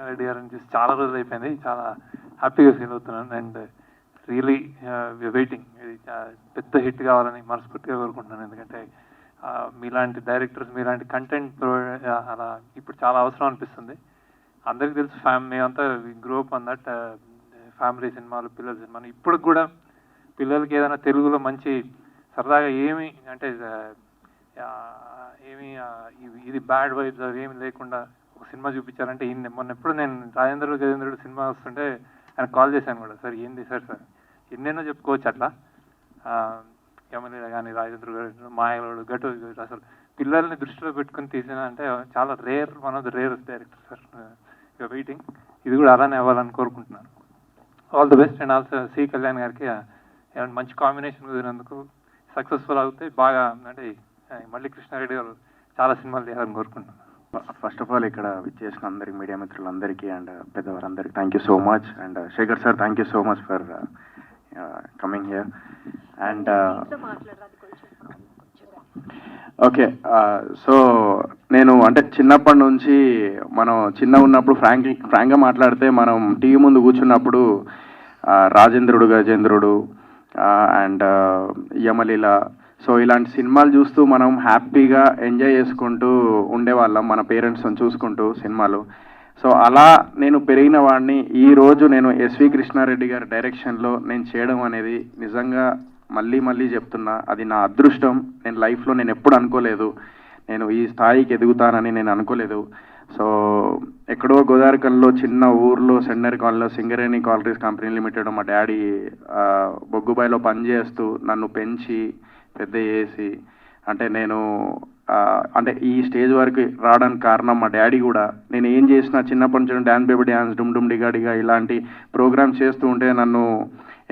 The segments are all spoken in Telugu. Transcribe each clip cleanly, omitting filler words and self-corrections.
రెడ్డి గారిని చూసి చాలా రోజులు అయిపోయింది, చాలా హ్యాపీగా ఫీల్ అవుతున్నాను. అండ్ రియలీ వెయిటింగ్, ఇది పెద్ద హిట్ కావాలని మనస్ఫూర్తిగా కోరుకుంటున్నాను. ఎందుకంటే మీలాంటి డైరెక్టర్స్, మీలాంటి కంటెంట్ అలా ఇప్పుడు చాలా అవసరం అనిపిస్తుంది. అందరికీ తెలుసు, మేమంతా గ్రోప్ ఆన్ దట్ ఫ్యామిలీ సినిమాలు, పిల్లల సినిమాలు. ఇప్పుడు కూడా పిల్లలకి ఏదైనా తెలుగులో మంచి సరదాగా ఏమి అంటే ఏమి ఇది బ్యాడ్ వైబ్స్ అవి ఏమి లేకుండా ఒక సినిమా చూపించారంటే మొన్న ఎప్పుడు నేను గజేంద్రుడు సినిమా వస్తుంటే ఆయన కాల్ చేశాను కూడా, సార్ ఏంది సార్ ఎన్నెన్నో చెప్పుకోవచ్చు అట్లా, యమలీల కానీ, రాజేంద్ర గారు, మాయలోడు, గటు, అసలు పిల్లల్ని దృష్టిలో పెట్టుకుని తీసిన అంటే చాలా rare, one of the rare director sir. Waiting, ఇది కూడా అలానే అవ్వాలని కోరుకుంటున్నాను. All the best. And also C Kalyan గారికి మంచి కాంబినేషన్ కుదిరినందుకు సక్సెస్ఫుల్ అవుతాయి బాగా. అంటే మళ్ళీ కృష్ణారెడ్డి గారు చాలా సినిమాలు చేయాలని కోరుకుంటున్నాను. ఫస్ట్ ఆఫ్ ఆల్ ఇక్కడ విచ్చేసిన అందరికి, మీడియా మిత్రులందరికీ అండ్ పెద్దవారందరికీ thank you so much. And Shekhar sir, thank you so much for coming here. And okay, so నేను అంటే చిన్నప్పటి నుంచి మనం చిన్న ఉన్నప్పుడు ఫ్రాంక్గా మాట్లాడితే మనం టీవీ ముందు కూర్చున్నప్పుడు రాజేంద్రుడు, గజేంద్రుడు అండ్ యమలీల, సో ఇలాంటి సినిమాలు చూస్తూ మనం హ్యాపీగా ఎంజాయ్ చేసుకుంటూ ఉండేవాళ్ళం, మన పేరెంట్స్ని చూసుకుంటూ సినిమాలు. సో అలా నేను పెరిగిన వాడిని ఈరోజు నేను ఎస్వి కృష్ణారెడ్డి గారి డైరెక్షన్లో నేను చేయడం అనేది నిజంగా మళ్ళీ చెప్తున్నా, అది నా అదృష్టం. నేను లైఫ్లో నేను ఎప్పుడు అనుకోలేదు నేను ఈ స్థాయికి ఎదుగుతానని, నేను అనుకోలేదు. సో ఎక్కడో గోదావరికల్లో చిన్న ఊర్లో సెండర్ కాలనీలో సింగరేణి కాలరీస్ కంపెనీ లిమిటెడ్ మా డాడీ బొగ్గుబాయిలో పనిచేస్తూ నన్ను పెంచి పెద్ద చేసి, అంటే నేను అంటే ఈ స్టేజ్ వరకు రావడానికి కారణం మా డాడీ కూడా. నేను ఏం చేసినా చిన్నప్పటి నుంచి డ్యాన్స్ బేబీ డ్యాన్స్, డుమ్ డుమ్ డిగాడిగా ఇలాంటి ప్రోగ్రామ్స్ చేస్తూ ఉంటే నన్ను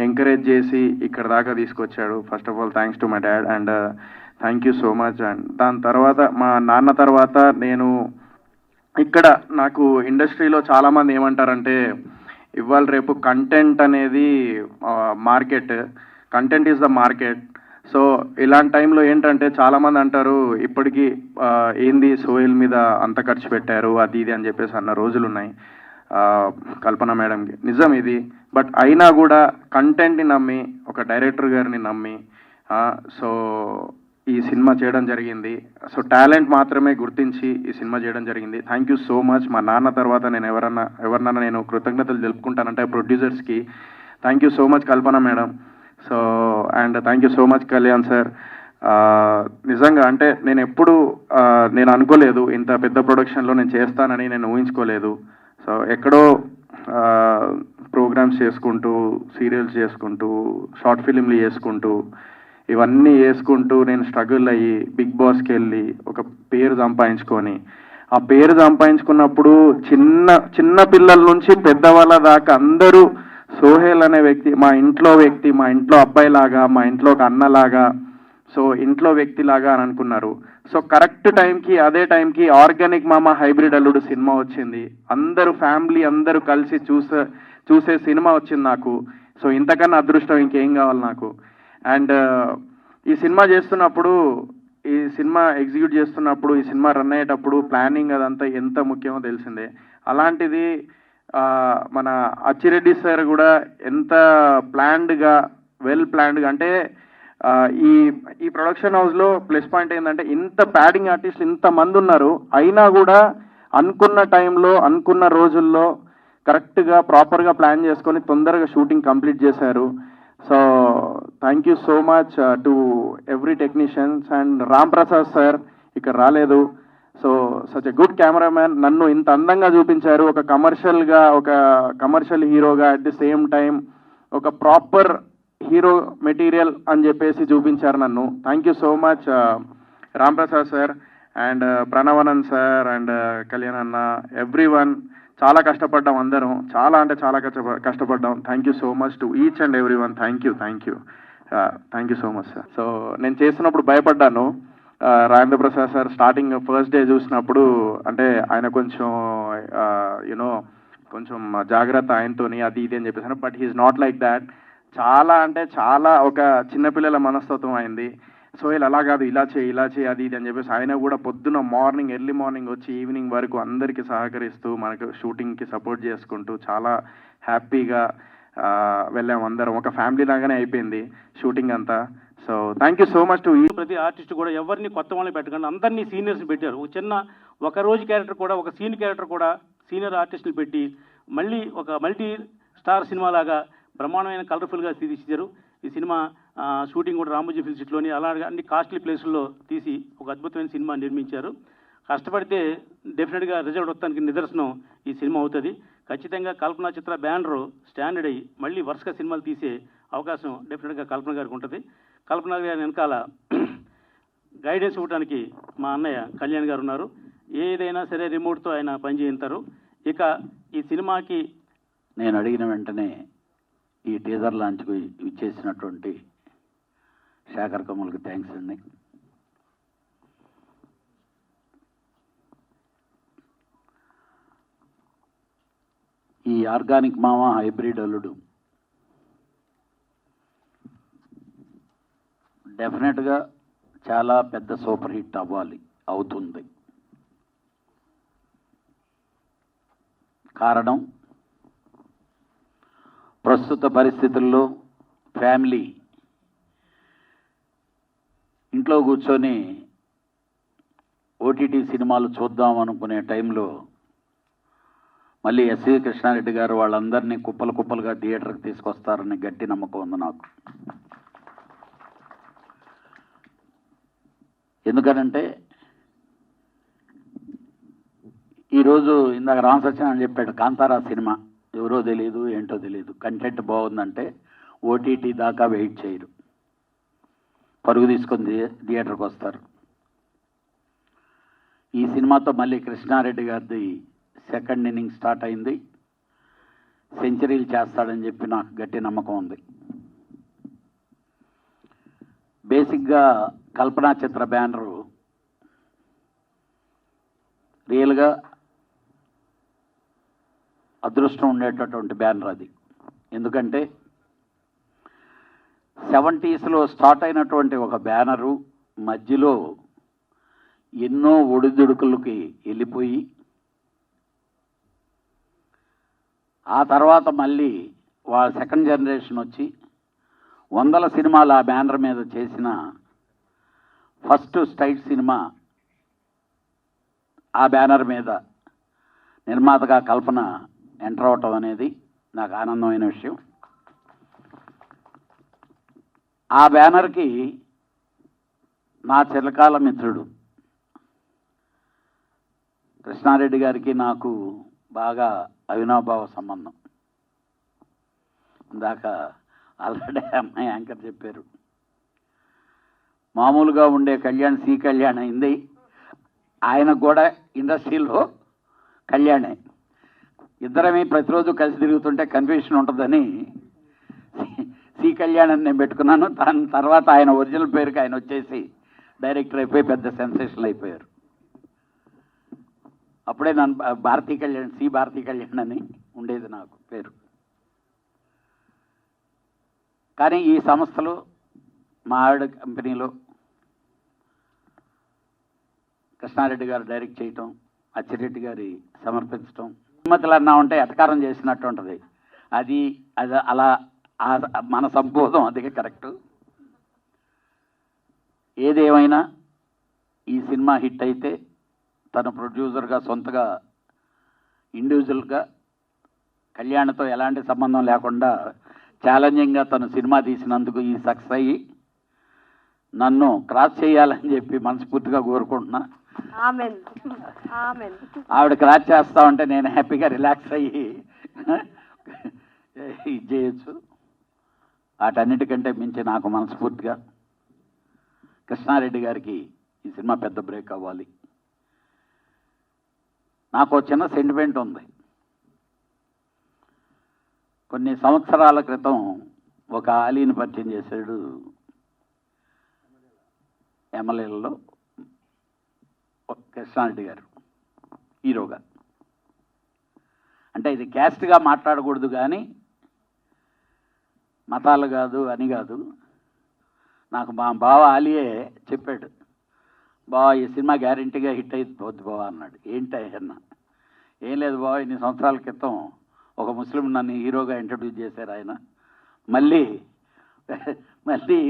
ఎంకరేజ్ చేసి ఇక్కడ దాకా తీసుకొచ్చాడు. First of all thanks to my dad and thank you so much. And దాని తర్వాత మా నాన్న తర్వాత నేను ఇక్కడ నాకు ఇండస్ట్రీలో చాలామంది ఏమంటారంటే ఇవాళ రేపు కంటెంట్ అనేది market, content is the market. So ఇలాంటి టైంలో ఏంటంటే చాలామంది అంటారు ఇప్పటికీ ఏంది సోయల్ మీద అంత ఖర్చు పెట్టారు అది ఇది అని చెప్పేసి అన్న రోజులు ఉన్నాయి కల్పన మేడంకి. నిజం ఇది, బట్ అయినా కూడా కంటెంట్ని నమ్మి, ఒక డైరెక్టర్ గారిని నమ్మి సో ఈ సినిమా చేయడం జరిగింది. సో టాలెంట్ మాత్రమే గుర్తించి ఈ సినిమా చేయడం జరిగింది. Thank you so much. మా నాన్న తర్వాత నేను ఎవరినన్నా నేను కృతజ్ఞతలు తెలుపుకుంటానంటే ప్రొడ్యూసర్స్కి. Thank you so much Kalpana madam. So and thank you so much Kalyan sir. నిజంగా అంటే నేను ఎప్పుడు నేను అనుకోలేదు ఇంత పెద్ద ప్రొడక్షన్లో నేను చేస్తానని, నేను ఊహించుకోలేదు. సో ఎక్కడో ప్రోగ్రామ్స్ చేసుకుంటూ, సీరియల్స్ చేసుకుంటూ, షార్ట్ ఫిలింలు చేసుకుంటూ, ఇవన్నీ చేసుకుంటూ నేను స్ట్రగుల్ అయ్యి బిగ్ బాస్కి వెళ్ళి ఒక పేరు సంపాదించుకొని, ఆ పేరు సంపాదించుకున్నప్పుడు చిన్న పిల్లల నుంచి పెద్దవాళ్ళ దాకా అందరూ సోహెల్ అనే వ్యక్తి మా ఇంట్లో అబ్బాయిలాగా, మా ఇంట్లో ఒక అన్నలాగా, సో ఇంట్లో వ్యక్తిలాగా అని అనుకున్నారు. సో కరెక్ట్ టైంకి, అదే టైంకి ఆర్గానిక్ మామ హైబ్రిడ్ అల్లుడు సినిమా వచ్చింది. అందరూ ఫ్యామిలీ అందరూ కలిసి చూసే సినిమా వచ్చింది నాకు. సో ఇంతకన్నా అదృష్టం ఇంకేం కావాలి నాకు. అండ్ ఈ సినిమా ఎగ్జిక్యూట్ చేస్తున్నప్పుడు, ఈ సినిమా రన్ అయ్యేటప్పుడు ప్లానింగ్ అదంతా ఎంత ముఖ్యమో తెలిసిందే. అలాంటిది మన అచ్చిరెడ్డి సార్ కూడా ఎంత వెల్ ప్లాన్డ్గా అంటే ఈ ప్రొడక్షన్ హౌస్లో ప్లస్ పాయింట్ ఏంటంటే ఇంత ప్యాడింగ్ ఆర్టిస్ట్ ఇంతమంది ఉన్నారు, అయినా కూడా అనుకున్న టైంలో, అనుకున్న రోజుల్లో కరెక్ట్గా ప్రాపర్గా ప్లాన్ చేసుకొని తొందరగా షూటింగ్ కంప్లీట్ చేశారు. So thank you so much to every technicians. And Ram Prasad sir ఇక్కడ రాలేదు. So such a good cameraman, నన్ను ఇంత అందంగా చూపించారు. ఒక కమర్షియల్ హీరోగా అట్ ది సేమ్ టైం ఒక ప్రాపర్ హీరో మెటీరియల్ అని చెప్పేసి చూపించారు నన్ను. Thank you so much Ram Prasad sir and Pranavanand sir and Kalyan అన్న, ఎవ్రీవన్. చాలా కష్టపడ్డాం అందరం, చాలా అంటే చాలా కష్టపడ్డాం. Thank you so much to each and everyone. Thank you so much sir. So నేను చేస్తున్నప్పుడు భయపడ్డాను. Rajendra Prasad sir starting first day చూసినప్పుడు అంటే ఆయన కొంచెం కొంచెం జాగ్రత్త ఆయనతోని అది ఇది అని చెప్పేసాను. But he's not like that. చాలా అంటే చాలా ఒక చిన్నపిల్లల మనస్తత్వం అయింది. సోహెల్ అలా కాదు, ఇలా చేయి అది ఇది అని చెప్పేసి ఆయన కూడా పొద్దున ఎర్లీ మార్నింగ్ వచ్చి ఈవినింగ్ వరకు అందరికీ సహకరిస్తూ మనకు షూటింగ్కి సపోర్ట్ చేసుకుంటూ చాలా హ్యాపీగా వెళ్ళాము అందరం. ఒక ఫ్యామిలీ లాగానే అయిపోయింది షూటింగ్ అంతా. So thank you so much to ప్రతి ఆర్టిస్ట్ కూడా ఎవరిని కొత్త వాళ్ళని పెట్టకుండా అందరినీ సీనియర్స్ని పెట్టారు. ఒక రోజు క్యారెక్టర్ కూడా, ఒక సీన్ క్యారెక్టర్ కూడా సీనియర్ ఆర్టిస్టులు పెట్టి మళ్ళీ ఒక మల్టీ స్టార్ సినిమా లాగా బ్రహ్మాండమైన కలర్ఫుల్గా తీర్చిదిద్దారు. ఈ సినిమా షూటింగ్ కూడా రామోజీ ఫిల్మ్ సిటీలోని అలాగే అన్ని కాస్ట్లీ ప్లేసుల్లో తీసి ఒక అద్భుతమైన సినిమా నిర్మించారు. కష్టపడితే డెఫినెట్గా రిజల్ట్ వస్తానికి నిదర్శనం ఈ సినిమా అవుతుంది. ఖచ్చితంగా కల్పనా చిత్ర బ్యానర్ స్టాండర్డ్ అయ్యి మళ్ళీ వరుసగా సినిమాలు తీసే అవకాశం డెఫినెట్గా కల్పన గారికి ఉంటుంది. కల్పన గారి వెనకాల గైడెన్స్ ఇవ్వడానికి మా అన్నయ్య కళ్యాణ్ గారు ఉన్నారు. ఏదైనా సరే రిమోట్తో ఆయన పనిచేయింటారు. ఇక ఈ సినిమాకి నేను అడిగిన వెంటనే ఈ టీజర్ లాంచ్కు ఇచ్చేసినటువంటి శేఖర్ కమల్కి థ్యాంక్స్ అండి. ఈ ఆర్గానిక్ మామ హైబ్రిడ్ అల్లుడు డెఫినెట్గా చాలా పెద్ద సూపర్ హిట్ అవుతుంది. కారణం ప్రస్తుత పరిస్థితుల్లో ఫ్యామిలీ ఇంట్లో కూర్చొని ఓటీటీ సినిమాలు చూద్దాం అనుకునే టైంలో మళ్ళీ ఎస్వి కృష్ణారెడ్డి గారు వాళ్ళందరినీ కుప్పలుగా థియేటర్కి తీసుకొస్తారని గట్టి నమ్మకం ఉంది నాకు. ఎందుకనంటే ఈరోజు ఇందాక రామ సత్యనారాయణ చెప్పాడు, కాంతారా సినిమా ఎవరో తెలియదు ఏంటో తెలియదు, కంటెంట్ బాగుందంటే ఓటీటీ దాకా వెయిట్ చేయరు, పరుగు తీసుకొని థియేటర్కి వస్తారు. ఈ సినిమాతో మళ్ళీ కృష్ణారెడ్డి గారిది సెకండ్ ఇన్నింగ్ స్టార్ట్ అయింది. సెంచరీలు చేస్తాడని చెప్పి నాకు గట్టి నమ్మకం ఉంది. బేసిక్గా కల్పనా చిత్ర బ్యానరు రియల్గా అదృష్టం ఉండేటటువంటి బ్యానర్ అది. ఎందుకంటే 70s స్టార్ట్ అయినటువంటి ఒక బ్యానరు మధ్యలో ఎన్నో ఒడిదుడుకులకి వెళ్ళిపోయి ఆ తర్వాత మళ్ళీ వాళ్ళ సెకండ్ జనరేషన్ వచ్చి 100 సినిమాలు ఆ బ్యానర్ మీద చేసిన ఫస్ట్ స్టైట్ సినిమా ఆ బ్యానర్ మీద నిర్మాతగా కల్పన ఎంటర్ అవటం అనేది నాకు ఆనందమైన విషయం. ఆ బ్యానర్కి నా చిరకాల మిత్రుడు కృష్ణారెడ్డి గారికి నాకు బాగా అవినాభావ సంబంధం. ఇందాక ఆల్రెడీ అమ్మాయి యాంకర్ చెప్పారు, మామూలుగా ఉండే కళ్యాణ్ సి కళ్యాణ్ అయింది, ఆయనకు కూడా ఇండస్ట్రీలో కళ్యాణే. ఇద్దరమే ప్రతిరోజు కలిసి తిరుగుతుంటే కన్ఫ్యూషన్ ఉంటుందని సి కళ్యాణ్ అని నేను పెట్టుకున్నాను. దాని తర్వాత ఆయన ఒరిజినల్ పేరుకి ఆయన వచ్చేసి డైరెక్టర్ అయిపోయి పెద్ద సెన్సేషన్ అయిపోయారు. అప్పుడే నన్ను భారతీ కళ్యాణ్, సి భారతీ కళ్యాణ్ అని ఉండేది నాకు పేరు. కానీ ఈ సంస్థలో మా ఆవిడ కంపెనీలో కృష్ణారెడ్డి గారు డైరెక్ట్ చేయటం, అచ్చిరెడ్డి గారి సమర్పించటం, అనుమతులు అన్నా ఉంటే ఎటకారం చేసినట్టు ఉంటుంది. అది అలా మన సంబోధం అది కరెక్టు. ఏదేమైనా ఈ సినిమా హిట్ అయితే తను ప్రొడ్యూసర్గా సొంతగా ఇండివిజువల్గా కళ్యాణ్తో ఎలాంటి సంబంధం లేకుండా ఛాలెంజింగ్గా తను సినిమా తీసినందుకు ఈ సక్సెస్ అయ్యి నన్ను క్రాస్ చేయాలని చెప్పి మనస్ఫూర్తిగా కోరుకుంటున్నా. ఆవిడ క్రాస్ చేస్తా ఉంటే నేను హ్యాపీగా రిలాక్స్ అయ్యి ఇది చేయొచ్చు. వాటన్నిటికంటే మించి నాకు మనస్ఫూర్తిగా కృష్ణారెడ్డి గారికి ఈ సినిమా పెద్ద బ్రేక్ అవ్వాలి. నాకు చిన్న సెంటిమెంట్ ఉంది. కొన్ని సంవత్సరాల క్రితం ఒక ఆలీని పరిచయం చేశాడు ఎమ్మెల్యేలలో కృష్ణారెడ్డి గారు హీరోగా. అంటే ఇది క్యాస్ట్గా మాట్లాడకూడదు కానీ మతాలు కాదు అని కాదు, నాకు మా బావ ఆలియే చెప్పాడు, బావ ఈ సినిమా గ్యారెంటీగా హిట్ అయిపోద్ది బావ అన్నాడు. ఏంటి అన్న? ఏం లేదు బావ, ఇన్ని సంవత్సరాల క్రితం ఒక ముస్లిం నన్ను హీరోగా ఇంట్రడ్యూస్ చేశారు ఆయన. మళ్ళీ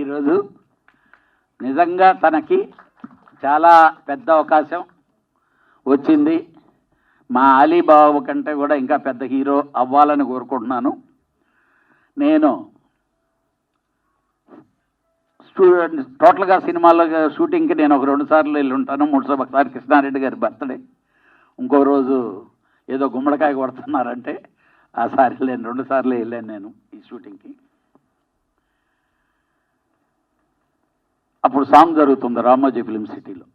ఈరోజు నిజంగా తనకి చాలా పెద్ద అవకాశం వచ్చింది. మా అలీబాబు కంటే కూడా ఇంకా పెద్ద హీరో అవ్వాలని కోరుకుంటున్నాను. నేను టోటల్గా సినిమాలో షూటింగ్కి నేను ఒక 2 సార్లు వెళ్ళి ఉంటాను. 3 సార్లు, ఒకసారి కృష్ణారెడ్డి గారి బర్త్డే, ఇంకో రోజు ఏదో గుమ్మడికాయ కొడుతున్నారంటే ఆసారి వెళ్ళాను. 2 సార్లు వెళ్ళాను నేను ఈ షూటింగ్కి. అప్పుడు సాంగ్ జరుగుతుంది రామోజీ ఫిల్మ్ సిటీలో.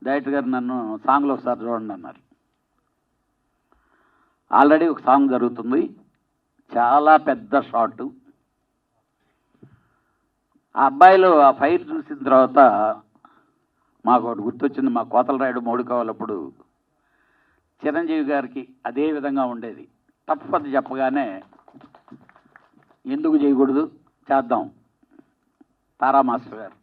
డైరెక్టర్ గారు నన్ను సాంగ్లో ఒకసారి చూడండి అన్నారు. ఆల్రెడీ ఒక సాంగ్ జరుగుతుంది, చాలా పెద్ద షాటు. ఆ అబ్బాయిలో ఆ ఫైర్ చూసిన తర్వాత మాకు ఒకటి గుర్తొచ్చింది. మా కోతల రాయుడు మౌడికోవాలప్పుడు చిరంజీవి గారికి అదే విధంగా ఉండేది. తప్పది చెప్పగానే ఎందుకు చేయకూడదు, చేద్దాం. తారా మాస్టర్ గారు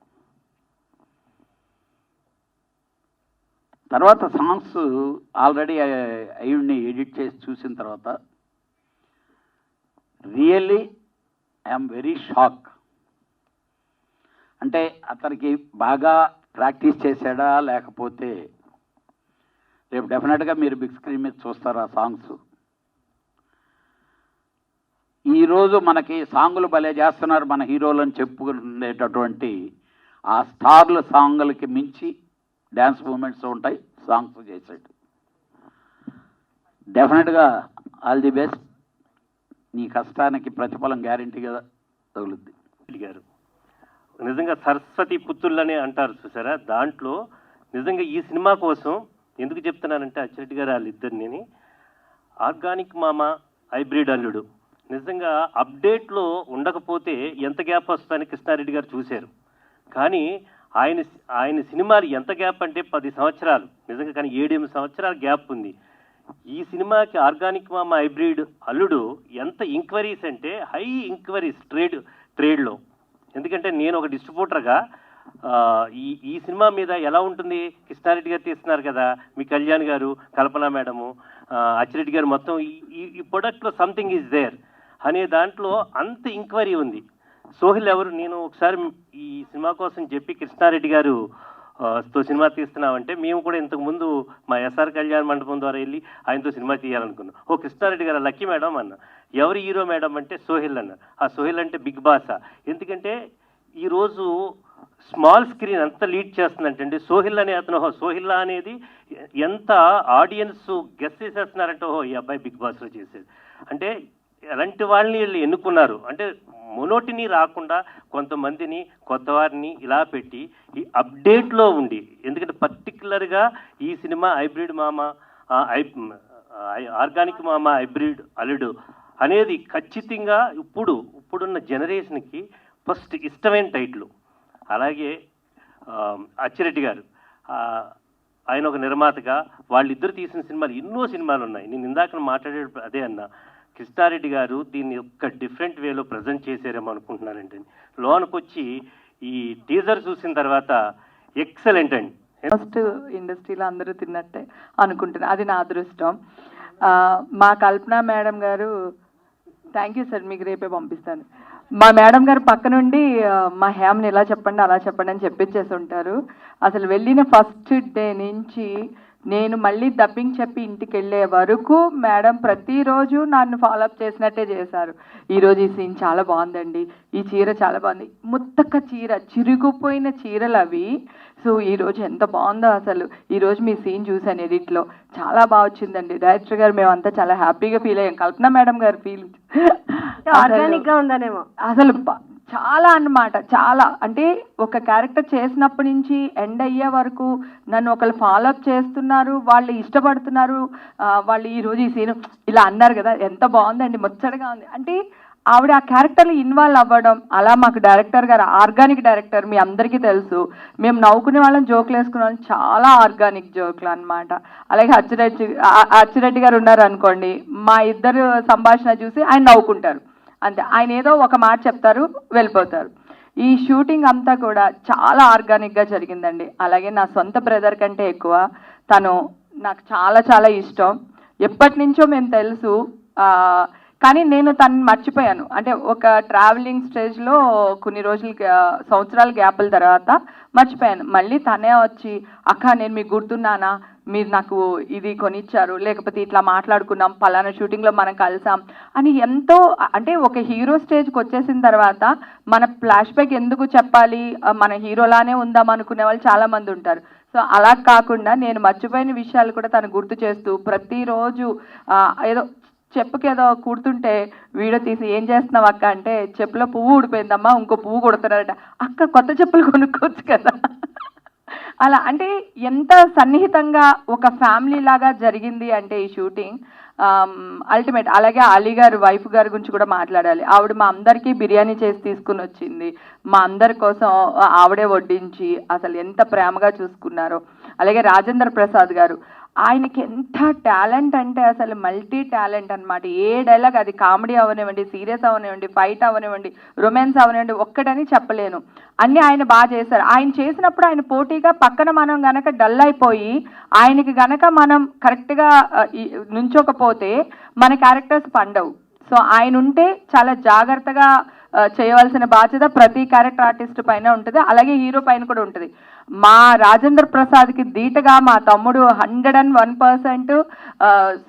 తర్వాత సాంగ్స్ ఆల్రెడీ అయ్యుడిని ఎడిట్ చేసి చూసిన తర్వాత రియల్లీ ఐఎమ్ వెరీ షాక్. అంటే అతనికి బాగా ప్రాక్టీస్ చేశాడా, లేకపోతే రేపు డెఫినెట్గా మీరు బిగ్ స్క్రీన్ మీద చూస్తారు ఆ సాంగ్స్. ఈరోజు మనకి సాంగులు భలే చేస్తున్నారు మన హీరోలను చెప్పుకునేటటువంటి ఆ స్టార్ల సాంగులకి మించి డ్యాన్స్ మూమెంట్స్ ఉంటాయి, సాంగ్స్ చేసేటి. డెఫినెట్గా ఆల్ ది బెస్ట్. నీ కష్టానికి ప్రతిఫలం గ్యారెంటీగా తగులుద్ది. గారు నిజంగా సరస్వతి పుత్రులని అంటారు చూసారా, దాంట్లో నిజంగా ఈ సినిమా కోసం ఎందుకు చెప్తున్నానంటే అచ్చిరెడ్డి గారు వాళ్ళిద్దరిని ఆర్గానిక్ మామ హైబ్రిడ్ అల్లుడు నిజంగా అప్డేట్లో ఉండకపోతే ఎంత గ్యాప్ వస్తుందని కృష్ణారెడ్డి గారు చూశారు. కానీ ఆయన సినిమాలు ఎంత గ్యాప్ అంటే 10 సంవత్సరాలు నిజంగా, కానీ 7-8 సంవత్సరాల గ్యాప్ ఉంది. ఈ సినిమాకి ఆర్గానిక్ మామ హైబ్రిడ్ అల్లుడు ఎంత ఎంక్వైరీస్ అంటే హై ఎంక్వైరీస్ ట్రేడ్లో. ఎందుకంటే నేను ఒక డిస్ట్రిబ్యూటర్గా ఈ సినిమా మీద ఎలా ఉంటుంది, కృష్ణారెడ్డి గారు తీస్తున్నారు కదా, మీ కళ్యాణ్ గారు, కల్పన మేడము, అచ్చిరెడ్డి గారు, మొత్తం ఈ ప్రొడక్ట్లో సంథింగ్ ఈజ్ దేర్ అనే దాంట్లో అంత ఎంక్వైరీ ఉంది. సోహిల్ ఎవరు, నేను ఒకసారి ఈ సినిమా కోసం చెప్పి కృష్ణారెడ్డి గారు తో సినిమా తీస్తున్నామంటే మేము కూడా ఇంతకుముందు మా ఎస్ఆర్ కళ్యాణ మండపం ద్వారా వెళ్ళి ఆయనతో సినిమా తీయాలనుకున్నాం. ఓ కృష్ణారెడ్డి గారు లక్కీ మేడం అన్న. ఎవరు హీరో మేడం అంటే సోహిల్ అన్నారు. ఆ సోహిల్ అంటే బిగ్ బాస్. ఎందుకంటే ఈరోజు స్మాల్ స్క్రీన్ ఎంత లీడ్ చేస్తుందంటే సోహిల్ అనే అతను, సోహిల్లా అనేది ఎంత ఆడియన్స్ గెస్ చేసేస్తున్నారంటే ఓహో ఈ అబ్బాయి బిగ్ బాస్లో చేసేది. అంటే ఎలాంటి వాళ్ళని వీళ్ళు ఎన్నుకున్నారు అంటే మొనోటిని రాకుండా కొంతమందిని కొత్త వారిని ఇలా పెట్టి ఈ అప్డేట్లో ఉండి, ఎందుకంటే పర్టికులర్గా ఈ సినిమా హైబ్రిడ్ మామ ఆర్గానిక్ మామ హైబ్రిడ్ అల్లుడు అనేది ఖచ్చితంగా ఇప్పుడున్న జనరేషన్కి ఫస్ట్ ఇష్టమైన టైటిల్. అలాగే అచ్చిరెడ్డి గారు ఆయన ఒక నిర్మాతగా వాళ్ళిద్దరు తీసిన సినిమాలు ఎన్నో సినిమాలు ఉన్నాయి. నేను ఇందాక మాట్లాడే అదే అన్నా, కృష్ణారెడ్డి గారు దీన్ని ఒక డిఫరెంట్ వేలో ప్రజెంట్ చేశారేమో అనుకుంటున్నానండి. లోనికి వచ్చి ఈ టీజర్ చూసిన తర్వాత ఎక్సలెంట్ అండి. ఫస్ట్ ఇండస్ట్రీలో అందరూ తిన్నట్టే అనుకుంటున్నా, అది నా అదృష్టం. మా కల్పన మేడం గారు, థ్యాంక్ యూ సార్, మీకు రేపే పంపిస్తాను. మా మేడం గారు పక్క నుండి మా హ్యామ్ని ఇలా చెప్పండి అలా చెప్పండి అని చెప్పించేసి ఉంటారు. అసలు వెళ్ళిన ఫస్ట్ డే నుంచి నేను మళ్ళీ డబ్బింగ్ చెప్పి ఇంటికి వెళ్ళే వరకు మేడం ప్రతిరోజు నన్ను ఫాలోఅప్ చేసినట్టే చేశారు. ఈరోజు ఈ సీన్ చాలా బాగుందండి, ఈ చీర చాలా బాగుంది, ముత్తక్క చీర, చిరిగిపోయిన చీరలు అవి. సో ఈరోజు ఎంత బాగుందో, అసలు ఈరోజు మీ సీన్ చూసాను ఎడిట్లో, చాలా బాగా వచ్చిందండి. డైరెక్టర్ గారు మేమంతా చాలా హ్యాపీగా ఫీల్ అయ్యాం. కల్పన మేడం గారు ఫీల్ ఆర్గానిక్ గా ఉందనేమో అసలు చాలా అన్నమాట. చాలా అంటే ఒక క్యారెక్టర్ చేసినప్పటి నుంచి ఎండ్ అయ్యే వరకు నన్ను ఒకళ్ళు ఫాలోఅప్ చేస్తున్నారు, వాళ్ళు ఇష్టపడుతున్నారు. వాళ్ళు ఈరోజు ఈ సీన్ ఇలా అన్నారు కదా, ఎంత బాగుందండి, ముచ్చటగా ఉంది అంటే ఆవిడ ఆ క్యారెక్టర్లో ఇన్వాల్వ్ అవ్వడం. అలా మాకు డైరెక్టర్ గారు, ఆర్గానిక్ డైరెక్టర్, మీ అందరికీ తెలుసు, మేము నవ్వుకునే వాళ్ళని, జోకులు వేసుకునే వాళ్ళని, చాలా ఆర్గానిక్ జోకులు అనమాట. అలాగే అచ్చిరెడ్డి గారు ఉన్నారు అనుకోండి, మా ఇద్దరు సంభాషణ చూసి ఆయన నవ్వుకుంటారు, అంతే. ఆయన ఏదో ఒక మాట చెప్తారు, వెళ్ళిపోతారు. ఈ షూటింగ్ అంతా కూడా చాలా ఆర్గానిక్గా జరిగిందండి. అలాగే నా సొంత బ్రదర్ కంటే ఎక్కువ తను నాకు చాలా చాలా ఇష్టం. ఎప్పటి నుంచో మేము తెలుసు, కానీ నేను తను మర్చిపోయాను. అంటే ఒక ట్రావెలింగ్ స్టేజ్లో కొన్ని రోజులు సంవత్సరాల గ్యాపుల తర్వాత మర్చిపోయాను. మళ్ళీ తనే వచ్చి, అక్క నేను మీకు గుర్తున్నానా, మీరు నాకు ఇది కొనిచ్చారు, లేకపోతే ఇట్లా మాట్లాడుకున్నాం, పలానా షూటింగ్లో మనం కలిసాం అని ఎంతో, అంటే ఒక హీరో స్టేజ్కి వచ్చేసిన తర్వాత మన ఫ్లాష్ బ్యాక్ ఎందుకు చెప్పాలి, మన హీరోలానే ఉందాం అనుకునే వాళ్ళు చాలామంది ఉంటారు. సో అలా కాకుండా నేను మర్చిపోయిన విషయాలు కూడా తను గుర్తు చేస్తూ ప్రతిరోజు ఏదో చెప్పుకి ఏదో కుడుతుంటే వీడియో తీసి ఏం చేస్తున్నావు అక్క అంటే, చెప్పులో పువ్వు ఊడిపోయిందమ్మా, ఇంకో పువ్వు కుడుతున్నారట. అక్క కొత్త చెప్పులు కొనుక్కోవచ్చు కదా. అలా అంటే ఎంత సన్నిహితంగా ఒక ఫ్యామిలీ లాగా జరిగింది అంటే ఈ షూటింగ్ అల్టిమేట్. అలాగే అలీ గారు వైఫ్ గారి గురించి కూడా మాట్లాడాలి. ఆవిడ మా అందరికీ బిర్యానీ చేసి తీసుకుని వచ్చింది, మా అందరి కోసం ఆవిడే వడ్డించి అసలు ఎంత ప్రేమగా చూసుకున్నారో. అలాగే రాజేంద్ర ప్రసాద్ గారు, ఆయనకి ఎంత టాలెంట్ అంటే అసలు మల్టీ టాలెంట్ అనమాట. ఏ డైలాగ్, అది కామెడీ అవనివ్వండి, సీరియస్ అవనివ్వండి, ఫైట్ అవనివ్వండి, రొమాన్స్ అవనివ్వండి, ఒక్కటని చెప్పలేను, అన్నీ ఆయన బాగా చేశారు. ఆయన చేసినప్పుడు ఆయన పోటీగా పక్కన మనం గనక డల్ అయిపోయి ఆయనకి గనక మనం కరెక్ట్గా నుంచోకపోతే మన క్యారెక్టర్స్ పండవు. సో ఆయన ఉంటే చాలా జాగ్రత్తగా చేయవలసిన బాధ్యత ప్రతి క్యారెక్టర్ ఆర్టిస్ట్ పైన ఉంటుంది, అలాగే హీరో పైన కూడా ఉంటుంది. మా రాజేంద్ర ప్రసాద్కి ధీటగా మా తమ్ముడు 101%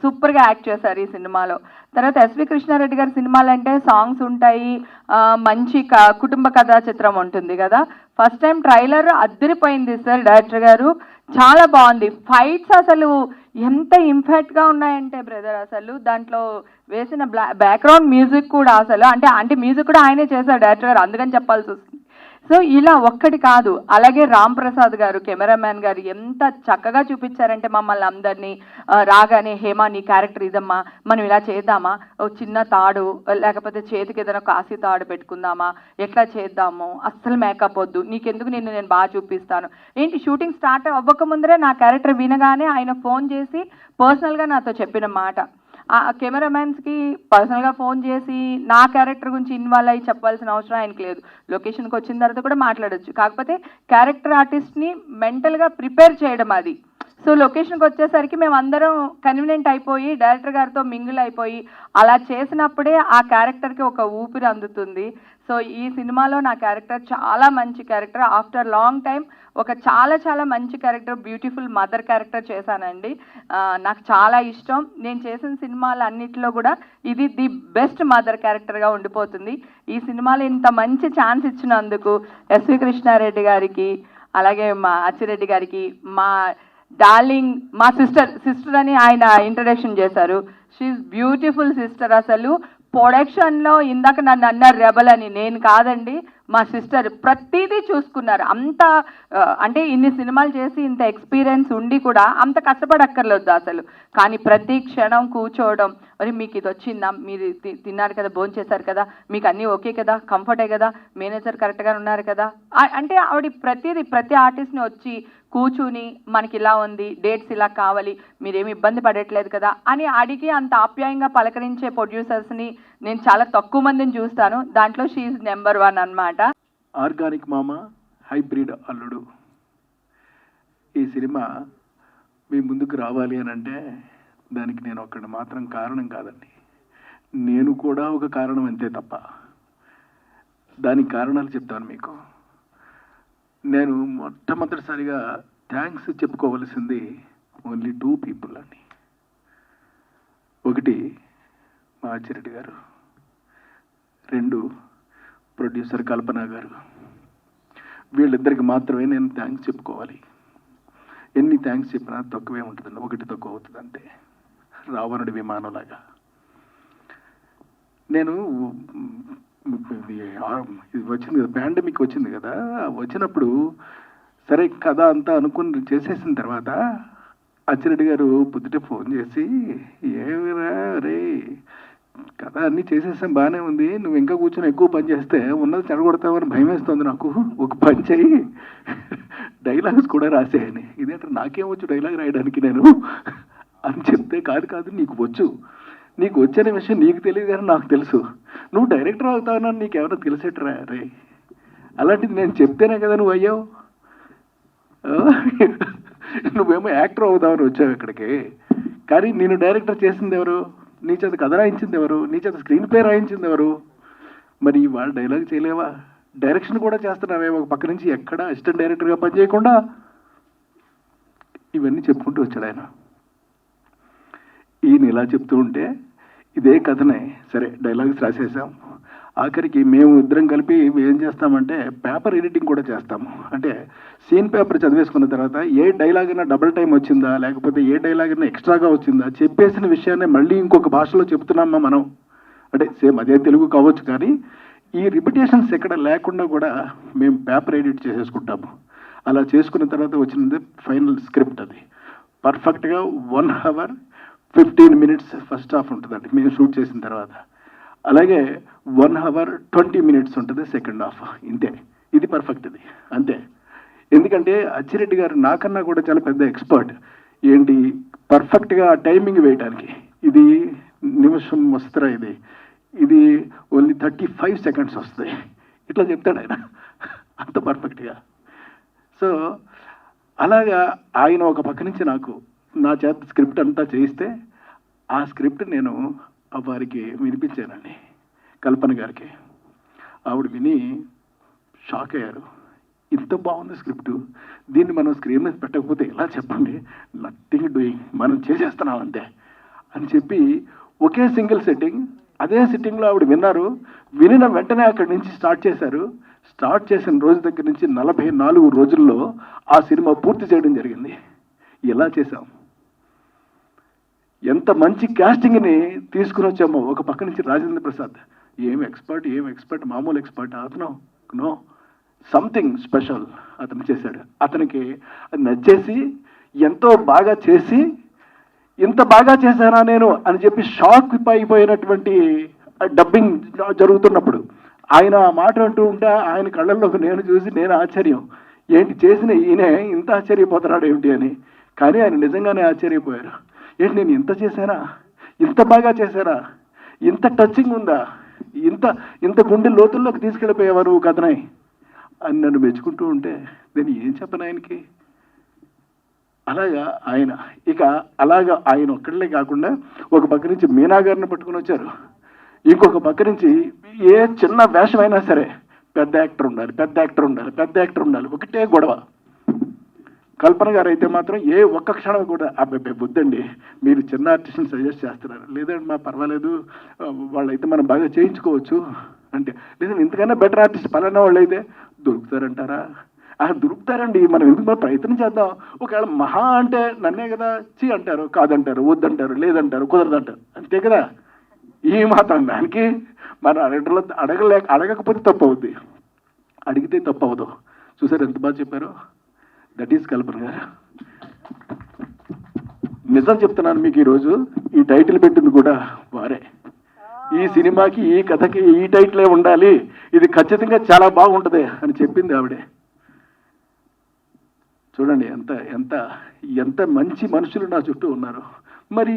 సూపర్గా యాక్ట్ చేశారు ఈ సినిమాలో. తర్వాత ఎస్వి కృష్ణారెడ్డి గారి సినిమాలు అంటే సాంగ్స్ ఉంటాయి, మంచి కుటుంబ కథా చిత్రం ఉంటుంది కదా. ఫస్ట్ టైం ట్రైలర్ అద్దరిపోయింది సార్, డైరెక్టర్ గారు చాలా బాగుంది. ఫైట్స్ అసలు ఎంత ఇంపాక్ట్గా ఉన్నాయంటే బ్రదర్, అసలు దాంట్లో వేసిన బ్యాక్గ్రౌండ్ మ్యూజిక్ కూడా అసలు అంటే మ్యూజిక్ కూడా ఆయనే చేశారు డైరెక్టర్ గారు, అందుకని చెప్పాల్సి వస్తుంది. సో ఇలా ఒక్కటి కాదు, అలాగే రామ్ ప్రసాద్ గారు కెమెరామ్యాన్ గారు ఎంత చక్కగా చూపించారంటే మమ్మల్ని అందరినీ. రాగానే హేమా నీ క్యారెక్టర్ ఇదమ్మా, మనం ఇలా చేద్దామా, ఓ చిన్న తాడు లేకపోతే చేతికి ఏదైనా కాసి తాడు పెట్టుకుందామా, ఎట్లా చేద్దాము, అస్సలు మేకప్ వద్దు, నీకెందుకు నేను బాగా చూపిస్తాను. ఏంటి షూటింగ్ స్టార్ట్ అవ్వక ముందరే నా క్యారెక్టర్ వినగానే ఆయన ఫోన్ చేసి పర్సనల్గా నాతో చెప్పిన మాట. ఆ కెమెరామ్యాన్స్కి పర్సనల్గా ఫోన్ చేసి నా క్యారెక్టర్ గురించి ఇన్వాల్వ్ అయ్యి చెప్పాల్సిన అవసరం ఆయనకి లేదు. లొకేషన్కి వచ్చిన తర్వాత కూడా మాట్లాడచ్చు, కాకపోతే క్యారెక్టర్ ఆర్టిస్ట్ని మెంటల్గా ప్రిపేర్ చేయడం అది. సో లొకేషన్కి వచ్చేసరికి మేము అందరం కన్వీనియంట్ అయిపోయి డైరెక్టర్ గారితో మింగిల్ అయిపోయి అలా చేసినప్పుడే ఆ క్యారెక్టర్కి ఒక ఊపిరి అందుతుంది. సో ఈ సినిమాలో నా క్యారెక్టర్ చాలా మంచి క్యారెక్టర్, ఆఫ్టర్ లాంగ్ టైం ఒక చాలా చాలా మంచి క్యారెక్టర్, బ్యూటిఫుల్ మదర్ క్యారెక్టర్ చేశానండి. నాకు చాలా ఇష్టం. నేను చేసిన సినిమాలు అన్నిటిలో కూడా ఇది ది బెస్ట్ మదర్ క్యారెక్టర్గా ఉండిపోతుంది. ఈ సినిమాలో ఇంత మంచి ఛాన్స్ ఇచ్చినందుకు ఎస్వి కృష్ణారెడ్డి గారికి, అలాగే మా అచ్చిరెడ్డి గారికి, మా డార్లింగ్ మా సిస్టర్ అని ఆయన ఇంట్రడక్షన్ చేశారు. She's beautiful sister. అసలు ప్రొడక్షన్లో ఇందాక నన్ను అన్నారు రెబల్ అని, నేను కాదండి, మా సిస్టర్ ప్రతిదీ చూసుకున్నారు. అంత అంటే ఇన్ని సినిమాలు చేసి ఇంత ఎక్స్పీరియన్స్ ఉండి కూడా అంత కష్టపడక్కర్లేదు అసలు. కానీ ప్రతి క్షణం కూర్చోవడం, మరి మీకు ఇది వచ్చిందా, మీరు తిన్నారు కదా, భోజనం చేశారు కదా, మీకు అన్నీ ఓకే కదా, కంఫర్టే కదా, మేనేజర్ కరెక్ట్గా ఉన్నారు కదా, అంటే ఆవిడ ప్రతి ఆర్టిస్ట్ని వచ్చి కూర్చుని మనకి ఇలా ఉంది, డేట్స్ ఇలా కావాలి, మీరేమి ఇబ్బంది పడట్లేదు కదా అని అడిగి అంత ఆప్యాయంగా పలకరించే ప్రొడ్యూసర్స్ని నేను చాలా తక్కువ మందిని చూస్తాను. దాంట్లో షీఈ్ నెంబర్ 1 అన్నమాట. ఆర్గానిక్ మామ హైబ్రిడ్ అల్లుడు ఈ సినిమా మీ ముందుకు రావాలి అని అంటే దానికి నేను ఒక్కడు మాత్రం కారణం కాదండి, నేను కూడా ఒక కారణం అంతే తప్ప. దానికి కారణాలు చెప్తాను మీకు. నేను మొట్టమొదటిసారిగా థ్యాంక్స్ చెప్పుకోవలసింది ఓన్లీ 2 people అండి. ఒకటి మా అచ్చిరెడ్డి గారు, 2 ప్రొడ్యూసర్ కల్పన గారు. వీళ్ళిద్దరికి మాత్రమే నేను థ్యాంక్స్ చెప్పుకోవాలి. ఎన్ని థ్యాంక్స్ చెప్పినా తక్కువే ఉంటుందండి, ఒకటి తక్కువ అవుతుంది అంతే, రావణుడి విమానంలాగా. నేను ఇది వచ్చింది కదా, పాండమిక్ వచ్చింది కదా, వచ్చినప్పుడు సరే కథ అంతా అనుకుని చేసేసిన తర్వాత అచ్చిరెడ్డి గారు పొద్దుటే ఫోన్ చేసి, ఏమిరా రే కథ అన్నీ చేసేసాం బాగానే ఉంది, నువ్వు ఇంకా కూర్చొని ఎక్కువ పని చేస్తే ఉన్నది చెడగొడతావని భయం వేస్తుంది నాకు, ఒక పని చెయ్యి డైలాగ్స్ కూడా రాసేయని. ఇదేంటే నాకేమొచ్చు డైలాగ్ రాయడానికి నేను అని చెప్తే, కాదు నీకు వచ్చు, నీకు వచ్చనే విషయం నీకు తెలియదు కానీ నాకు తెలుసు, నువ్వు డైరెక్టర్ అవుతావని నీకు ఎవరో తెలిసేట్రా రే, అలాంటిది నేను చెప్తేనే కదా నువ్వు అయ్యావు. నువ్వేమో యాక్టర్ అవుతావని వచ్చావు ఇక్కడికి, కానీ నేను డైరెక్టర్ చేసింది ఎవరు? నీ చేత కథ రాయించింది ఎవరు? నీ చేత స్క్రీన్ ప్లే రాయించింది ఎవరు? మరి వాళ్ళు డైలాగ్ చేయలేవా? డైరెక్షన్ కూడా చేస్తున్నావే ఒక పక్క నుంచి, ఎక్కడ అసిస్టెంట్ డైరెక్టర్గా పనిచేయకుండా. ఇవన్నీ చెప్పుకుంటూ వచ్చాడు ఆయన. ఈయన ఇలా చెప్తూ ఉంటే ఇదే కథనే సరే డైలాగ్స్ రాసేసాం. ఆఖరికి మేము ఇద్దరం కలిపి ఏం చేస్తామంటే పేపర్ ఎడిటింగ్ కూడా చేస్తాము. అంటే సీన్ పేపర్ చదివేసుకున్న తర్వాత ఏ డైలాగ్ అయినా డబుల్ టైం వచ్చిందా, లేకపోతే ఏ డైలాగ్ అయినా ఎక్స్ట్రాగా వచ్చిందా, చెప్పేసిన విషయాన్ని మళ్ళీ ఇంకొక భాషలో చెప్తున్నామా మనం. అంటే సేమ్ అదే తెలుగు కావచ్చు, కానీ ఈ రిపిటేషన్స్ ఎక్కడ లేకుండా కూడా మేము పేపర్ ఎడిట్ చేసేసుకుంటాము. అలా చేసుకున్న తర్వాత వచ్చినది ఫైనల్ స్క్రిప్ట్. అది పర్ఫెక్ట్గా 1 hour 15 minutes ఫస్ట్ హాఫ్ ఉంటుందండి మేము షూట్ చేసిన తర్వాత. అలాగే 1 hour 20 minutes ఉంటుంది సెకండ్ హాఫ్. ఇంతే, ఇది పర్ఫెక్ట్, ఇది అంతే. ఎందుకంటే అచ్చిరెడ్డి గారు నాకన్నా కూడా చాలా పెద్ద ఎక్స్పర్ట్. ఏంటి పర్ఫెక్ట్గా టైమింగ్ వేయడానికి. ఇది నిమిషం వస్తారా, ఇది ఓన్లీ 35 seconds వస్తాయి, ఇట్లా చెప్తాడు ఆయన అంత పర్ఫెక్ట్గా. సో అలాగా ఆయన ఒక పక్క నుంచి నా చేత స్క్రిప్ట్ అంతా చేయిస్తే ఆ స్క్రిప్ట్ నేను వారికి వినిపించానండి, కల్పన గారికి. ఆవిడ విని షాక్ అయ్యారు. ఇంత బాగుంది స్క్రిప్ట్, దీన్ని మనం స్క్రీన్ మీద పెట్టకపోతే ఎలా చెప్పండి, నథింగ్ డూయింగ్, మనం చేసేస్తున్నాం అంతే అని చెప్పి ఒకే సింగిల్ సెట్టింగ్, అదే సిట్టింగ్లో ఆవిడ విన్నారు. వినిన వెంటనే అక్కడి నుంచి స్టార్ట్ చేశారు. స్టార్ట్ చేసిన రోజు దగ్గర నుంచి 44 రోజుల్లో ఆ సినిమా పూర్తి చేయడం జరిగింది. ఎలా చేశాం, ఎంత మంచి క్యాస్టింగ్ని తీసుకుని వచ్చామో. ఒక పక్క నుంచి రాజేంద్ర ప్రసాద్ ఏం ఎక్స్పర్ట్, మామూలు ఎక్స్పర్ట్ అతను నో, సంథింగ్ స్పెషల్ అతను చేశాడు. అతనికి అది నచ్చేసి ఎంతో బాగా చేసి, ఇంత బాగా చేశానా నేను అని చెప్పి షాక్ అయిపోయినటువంటి డబ్బింగ్ జరుగుతున్నప్పుడు ఆయన ఆ మాట అంటూ ఉంటే ఆయన కళ్ళల్లోకి నేను ఆశ్చర్యం, ఏంటి చేసిన ఈయనే ఇంత ఆశ్చర్యపోతున్నాడు ఏమిటి అని. కానీ ఆయన నిజంగానే ఆశ్చర్యపోయారు. ఏంటి నేను ఇంత చేశానా, ఇంత బాగా చేశానా, ఇంత టచింగ్ ఉందా, ఇంత గుండె లోతుల్లోకి తీసుకెళ్ళిపోయేవారు కథనాయి అని నన్ను మెచ్చుకుంటూ ఉంటే నేను ఏం చెప్పను ఆయనకి. అలాగా ఆయన ఒక్కళ్ళే కాకుండా ఒక పక్క నుంచి మీనా గారిని పట్టుకుని వచ్చారు. ఇంకొక పక్క నుంచి ఏ చిన్న వేషం అయినా సరే పెద్ద యాక్టర్ ఉండాలి, ఒకటే గొడవ. కల్పన గారు అయితే మాత్రం ఏ ఒక్క క్షణం కూడా అబ్బాయి బుద్ధండి, మీరు చిన్న ఆర్టిస్ట్ని సజెస్ట్ చేస్తున్నారు, లేదండి మా పర్వాలేదు వాళ్ళైతే మనం బాగా చేయించుకోవచ్చు అంటే, లేదండి ఇంతకన్నా బెటర్ ఆర్టిస్ట్ పలానా వాళ్ళు అయితే దొరుకుతారంటారా? దొరుకుతారండి, మనం ఎందుకు మనం ప్రయత్నం చేద్దాం. ఒకవేళ మహా అంటే నన్నే కదా చీ అంటారు, కాదంటారు, వద్దంటారు, లేదంటారు, కుదరదంటారు, అంతే కదా. ఈ మాత్రం దానికి మనం అడగకపోతే తప్పు అవుద్ది, అడిగితే తప్పు అవ్వదు. చూసారు ఎంత బాగా చెప్పారు. దట్ ఈస్ కల్పన గారు. నిజం చెప్తున్నాను మీకు, ఈరోజు ఈ టైటిల్ పెట్టింది కూడా వారే. ఈ సినిమాకి ఈ కథకి ఈ టైటిలే ఉండాలి, ఇది ఖచ్చితంగా చాలా బాగుంటుంది అని చెప్పింది ఆవిడే. చూడండి ఎంత ఎంత ఎంత మంచి మనుషులు నా చుట్టూ ఉన్నారు. మరి